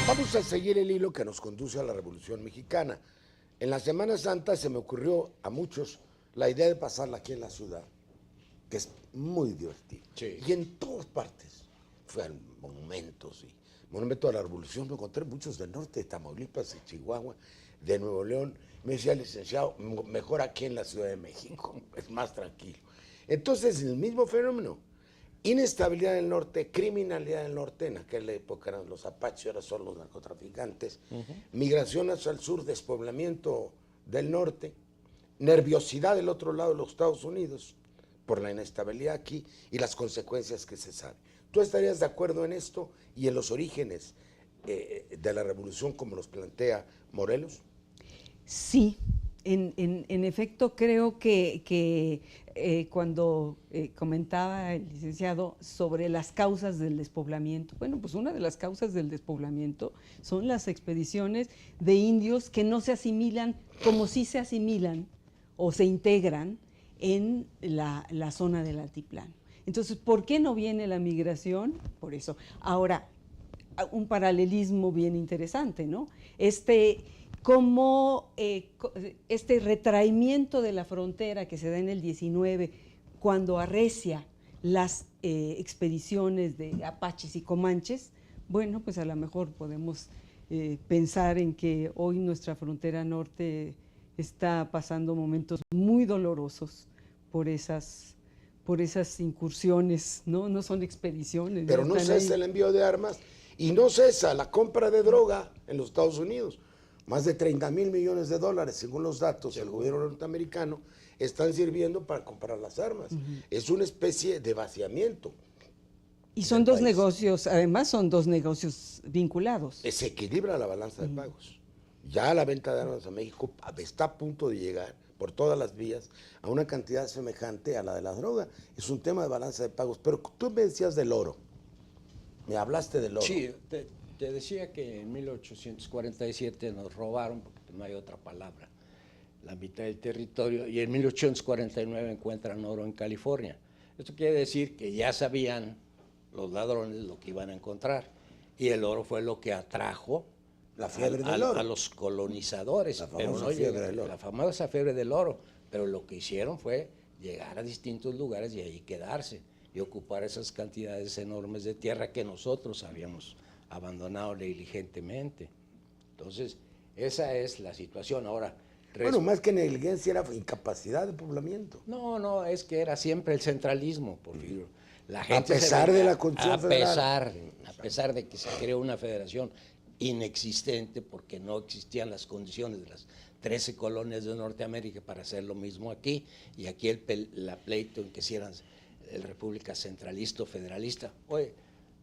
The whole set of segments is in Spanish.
Vamos a seguir el hilo que nos conduce a la Revolución Mexicana. En la Semana Santa se me ocurrió a muchos la idea de pasarla aquí en la ciudad, que es muy divertido. Sí. Y en todas partes, fue a monumentos y monumentos de la Revolución, me encontré muchos del norte, de Tamaulipas, de Chihuahua, de Nuevo León. Me decía el licenciado, mejor aquí en la Ciudad de México, es más tranquilo. Entonces, el mismo fenómeno. Inestabilidad del norte, criminalidad del norte, en aquella época eran los apaches, ahora son los narcotraficantes, migración hacia el sur, despoblamiento del norte, nerviosidad del otro lado de los Estados Unidos por la inestabilidad aquí y las consecuencias que se saben. ¿Tú estarías de acuerdo en esto y en los orígenes de la revolución como los plantea Morelos? Sí, en efecto creo que cuando comentaba el licenciado sobre las causas del despoblamiento, bueno, pues una de las causas del despoblamiento son las expediciones de indios que no se asimilan como sí se asimilan o se integran en la zona del altiplano. Entonces, ¿por qué no viene la migración? Por eso. Ahora, un paralelismo bien interesante, ¿no? Como este retraimiento de la frontera que se da en el 19, cuando arrecia las expediciones de apaches y comanches, bueno, pues a lo mejor podemos pensar en que hoy nuestra frontera norte está pasando momentos muy dolorosos por esas incursiones, ¿no? No son expediciones. Pero no cesa el envío de armas y no cesa la compra de droga en los Estados Unidos. Más de 30,000 millones de dólares, según los datos del gobierno norteamericano, están sirviendo para comprar las armas. Es una especie de vaciamiento. Y son dos negocios, además son dos negocios vinculados. Se equilibra la balanza de pagos. Ya la venta de armas a México está a punto de llegar por todas las vías a una cantidad semejante a la de la droga. Es un tema de balanza de pagos. Pero tú me decías del oro. Me hablaste del oro. Sí, te decía que en 1847 nos robaron, porque no hay otra palabra, la mitad del territorio, y en 1849 encuentran oro en California. Esto quiere decir que ya sabían los ladrones lo que iban a encontrar, y el oro fue lo que atrajo la fiebre del oro a los colonizadores. La famosa fiebre del oro. La famosa fiebre del oro, pero lo que hicieron fue llegar a distintos lugares y ahí quedarse y ocupar esas cantidades enormes de tierra que nosotros habíamos abandonado negligentemente. Entonces, esa es la situación. Ahora, bueno, más que negligencia era incapacidad de poblamiento. No, es que era siempre el centralismo, Porfirio. La gente a pesar de la Constitución Federal. A pesar de que se creó una federación inexistente, porque no existían las condiciones de las 13 colonias de Norteamérica para hacer lo mismo aquí, y aquí la pleito en que si eran república centralista o federalista. Oye,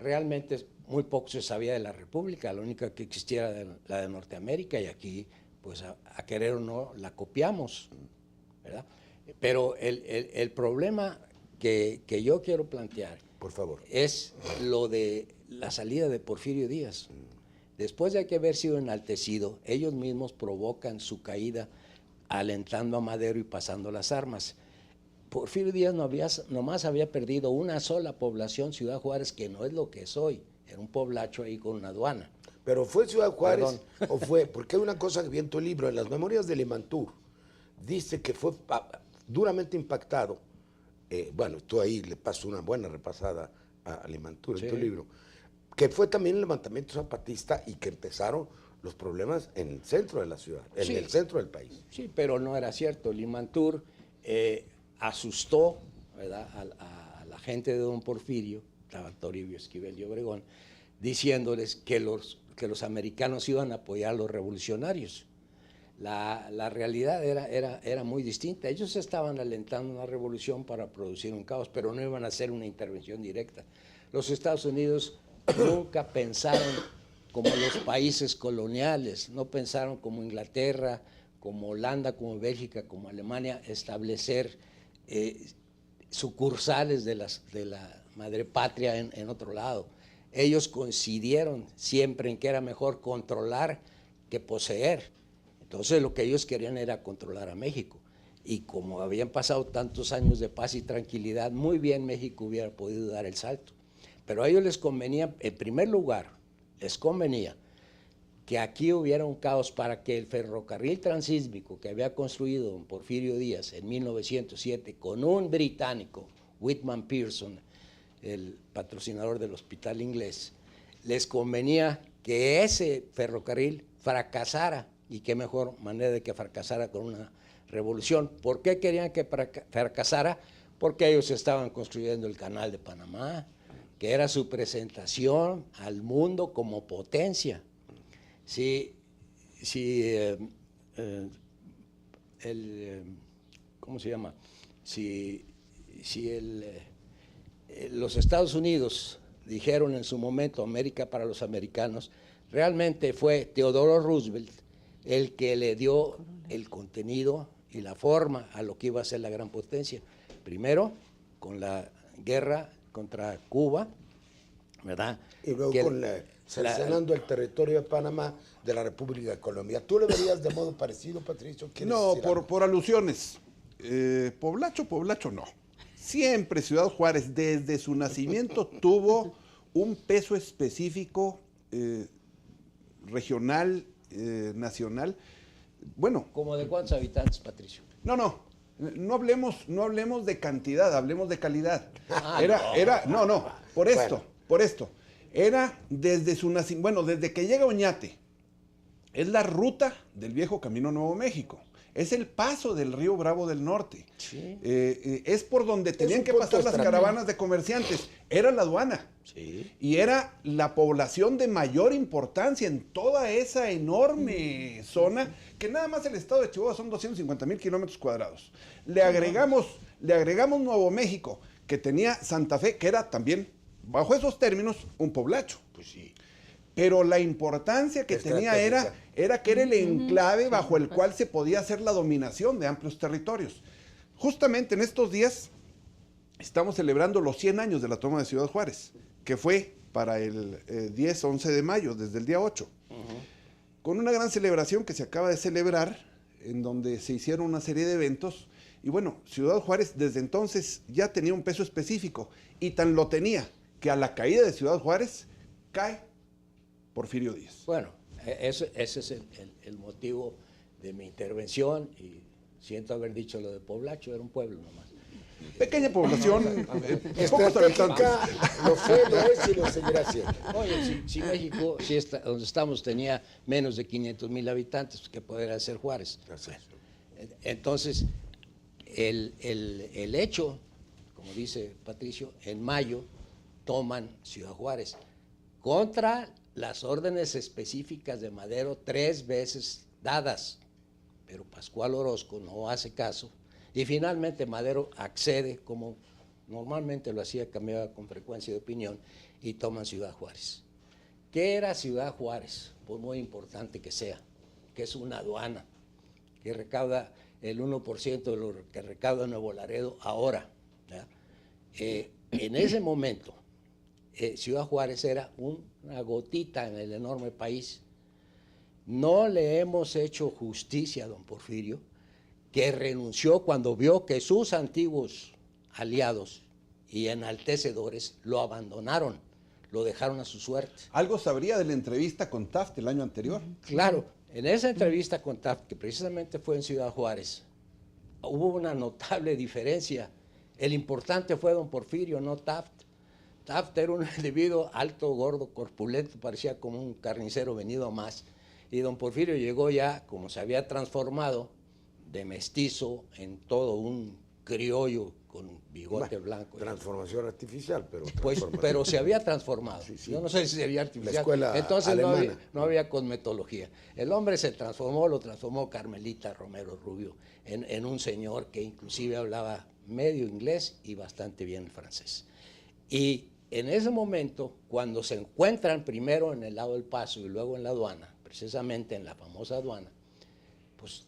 realmente muy poco se sabía de la república, la única que existía era la de Norteamérica, y aquí, pues a querer o no, la copiamos, ¿verdad? Pero el problema que yo quiero plantear, por favor, es lo de la salida de Porfirio Díaz. Después de que haber sido enaltecido, ellos mismos provocan su caída alentando a Madero y pasando las armas. Porfirio Díaz nomás había perdido una sola población, Ciudad Juárez, que no es lo que es hoy, era un poblacho ahí con una aduana. Pero fue Ciudad Juárez, o fue, porque hay una cosa que vi en tu libro, en las memorias de Limantur, dice que fue duramente impactado, bueno, tú ahí le pasas una buena repasada a Limantur en tu libro, que fue también el levantamiento zapatista y que empezaron los problemas en el centro de la ciudad, en el centro del país. Sí, pero no era cierto. Limantur asustó, ¿verdad?, a la gente de don Porfirio, estaba Toribio Esquivel y Obregón, diciéndoles que los americanos iban a apoyar a los revolucionarios. La realidad era muy distinta. Ellos estaban alentando una revolución para producir un caos, pero no iban a hacer una intervención directa. Los Estados Unidos nunca pensaron como los países coloniales, no pensaron como Inglaterra, como Holanda, como Bélgica, como Alemania, establecer sucursales de la madre patria en otro lado. Ellos coincidieron siempre en que era mejor controlar que poseer. Entonces lo que ellos querían era controlar a México. Y como habían pasado tantos años de paz y tranquilidad, muy bien México hubiera podido dar el salto. Pero a ellos les convenía, en primer lugar, les convenía que aquí hubiera un caos para que el ferrocarril transísmico que había construido don Porfirio Díaz en 1907 con un británico, Whitman Pearson, el patrocinador del Hospital Inglés, les convenía que ese ferrocarril fracasara, y qué mejor manera de que fracasara con una revolución. ¿Por qué querían que fracasara? Porque ellos estaban construyendo el Canal de Panamá, que era su presentación al mundo como potencia. ¿Cómo se llama? Los Estados Unidos dijeron en su momento América para los americanos, realmente fue Theodore Roosevelt el que le dio el contenido y la forma a lo que iba a ser la gran potencia. Primero, con la guerra contra Cuba, ¿verdad? Y luego cercenando el territorio de Panamá de la República de Colombia. ¿Tú lo verías de modo parecido, Patricio? No, por alusiones. Poblacho no. Siempre Ciudad Juárez, desde su nacimiento, tuvo un peso específico regional, nacional. Bueno. ¿Como de cuántos habitantes, Patricio? No hablemos de cantidad, hablemos de calidad. Por esto. Era desde su nacimiento, bueno, desde que llega Oñate, es la ruta del viejo Camino Nuevo México. Es el paso del río Bravo del Norte. Sí. Es por donde tenían que pasar las caravanas de comerciantes. Era la aduana. Sí. Y era la población de mayor importancia en toda esa enorme zona, que nada más el estado de Chihuahua son 250,000 kilómetros cuadrados. Le agregamos Nuevo México, que tenía Santa Fe, que era también, bajo esos términos, un poblacho. Pues sí. Pero la importancia que tenía era que era el enclave bajo el cual se podía hacer la dominación de amplios territorios. Justamente en estos días estamos celebrando los 100 años de la toma de Ciudad Juárez, que fue para el 10-11 de mayo, desde el día 8. Con una gran celebración que se acaba de celebrar, en donde se hicieron una serie de eventos. Y bueno, Ciudad Juárez desde entonces ya tenía un peso específico, y tan lo tenía que a la caída de Ciudad Juárez cae Porfirio Díaz. Bueno, ese es el motivo de mi intervención, y siento haber dicho lo de Poblacho, era un pueblo nomás. Pequeña población, pocos habitantes. Lo fue, lo es y lo seguirá siendo. Oye, si México, donde estamos, tenía menos de 500,000 habitantes, ¿qué podría ser Juárez? Entonces, el hecho, como dice Patricio, en mayo toman Ciudad Juárez contra las órdenes específicas de Madero 3 veces dadas, pero Pascual Orozco no hace caso, y finalmente Madero accede, como normalmente lo hacía, cambiaba con frecuencia de opinión, y toman Ciudad Juárez. ¿Qué era Ciudad Juárez? Por muy importante que sea, que es una aduana, que recauda el 1% de lo que recauda Nuevo Laredo ahora. En ese momento, Ciudad Juárez era una gotita en el enorme país. No le hemos hecho justicia a don Porfirio, que renunció cuando vio que sus antiguos aliados y enaltecedores lo abandonaron, lo dejaron a su suerte. ¿Algo sabría de la entrevista con Taft el año anterior? Claro, en esa entrevista con Taft, que precisamente fue en Ciudad Juárez, hubo una notable diferencia. El importante fue don Porfirio, no Taft. Taft era un individuo alto, gordo, corpulento, parecía como un carnicero venido a más. Y don Porfirio llegó ya, como se había transformado, de mestizo en todo un criollo con bigote blanco. Transformación artificial, pero pero se había transformado. Sí. Yo no sé si sería artificial. La escuela entonces alemana. No había cosmetología. El hombre se transformó, lo transformó Carmelita Romero Rubio en un señor que inclusive hablaba medio inglés y bastante bien francés. Y en ese momento, cuando se encuentran primero en el lado del Paso y luego en la aduana, precisamente en la famosa aduana, pues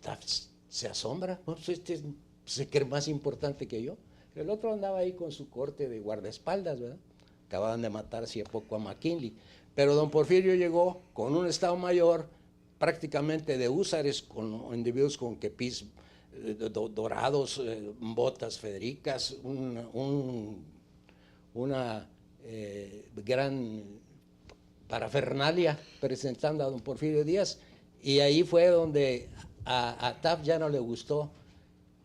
se asombra, pues este se cree más importante que yo. El otro andaba ahí con su corte de guardaespaldas, ¿verdad? Acababan de matar hace poco a McKinley. Pero don Porfirio llegó con un Estado Mayor prácticamente de húsares, con individuos con kepis dorados, botas federicas, una gran parafernalia presentando a don Porfirio Díaz, y ahí fue donde a Taft ya no le gustó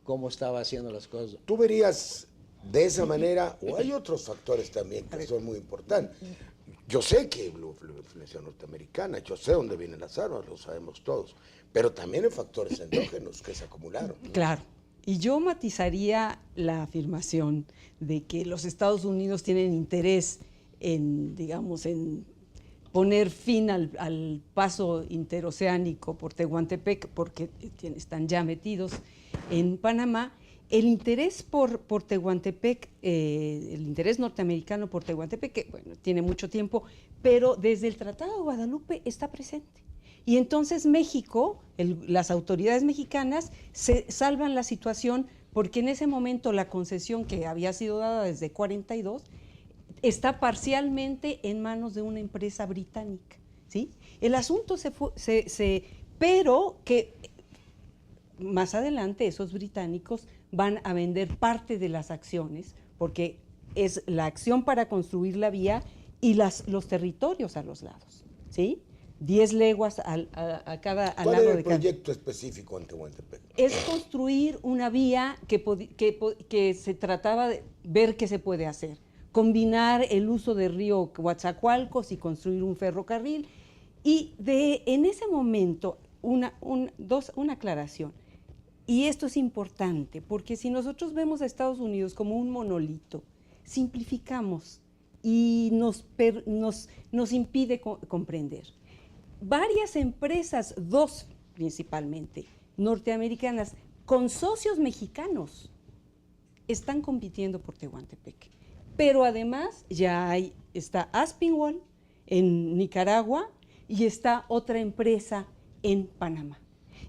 cómo estaba haciendo las cosas. ¿Tú verías de esa manera, o hay otros factores también que son muy importantes? Yo sé que la influencia norteamericana, yo sé dónde vienen las armas, lo sabemos todos, pero también hay factores endógenos que se acumularon. Claro. Y yo matizaría la afirmación de que los Estados Unidos tienen interés en, digamos, en poner fin al paso interoceánico por Tehuantepec, porque están ya metidos en Panamá. El interés por Tehuantepec, el interés norteamericano por Tehuantepec, que bueno, tiene mucho tiempo, pero desde el Tratado de Guadalupe está presente. Y entonces México, las autoridades mexicanas se salvan la situación porque en ese momento la concesión que había sido dada desde 42 está parcialmente en manos de una empresa británica, ¿sí? El asunto pero que más adelante esos británicos van a vender parte de las acciones, porque es la acción para construir la vía y los territorios a los lados, ¿sí? 10 leguas al lado de cada. ¿Cuál era el proyecto específico en Tehuantepec? Es construir una vía que se trataba de ver qué se puede hacer. Combinar el uso del río Coatzacoalcos y construir un ferrocarril. Y en ese momento, una aclaración. Y esto es importante, porque si nosotros vemos a Estados Unidos como un monolito, simplificamos y nos impide comprender. Varias empresas, 2 principalmente, norteamericanas, con socios mexicanos, están compitiendo por Tehuantepec. Pero además ya está Aspinwall en Nicaragua y está otra empresa en Panamá.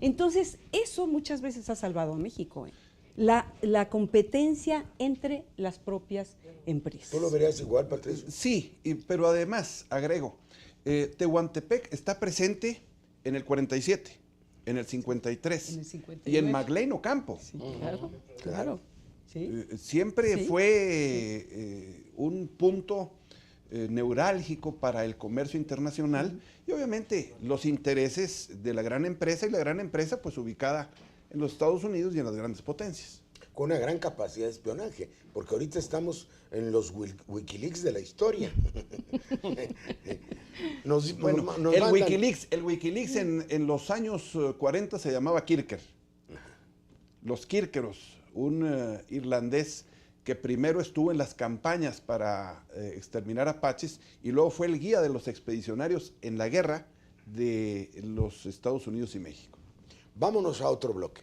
Entonces, eso muchas veces ha salvado a México, la competencia entre las propias empresas. ¿Tú lo verías igual, Patricio? Sí, pero además, agrego, Tehuantepec está presente en el 47, en el 53, en el 59. Y en Magdaleno Ocampo. Sí, claro. Sí. Siempre Sí. fue un punto neurálgico para el comercio internacional y obviamente los intereses de la gran empresa, y la gran empresa pues ubicada en los Estados Unidos y en las grandes potencias. Con una gran capacidad de espionaje, porque ahorita estamos en los Wikileaks de la historia. El Wikileaks en los años 40 se llamaba Kirker. Los Kirkeros, un irlandés que primero estuvo en las campañas para exterminar apaches y luego fue el guía de los expedicionarios en la guerra de los Estados Unidos y México. Vámonos a otro bloque.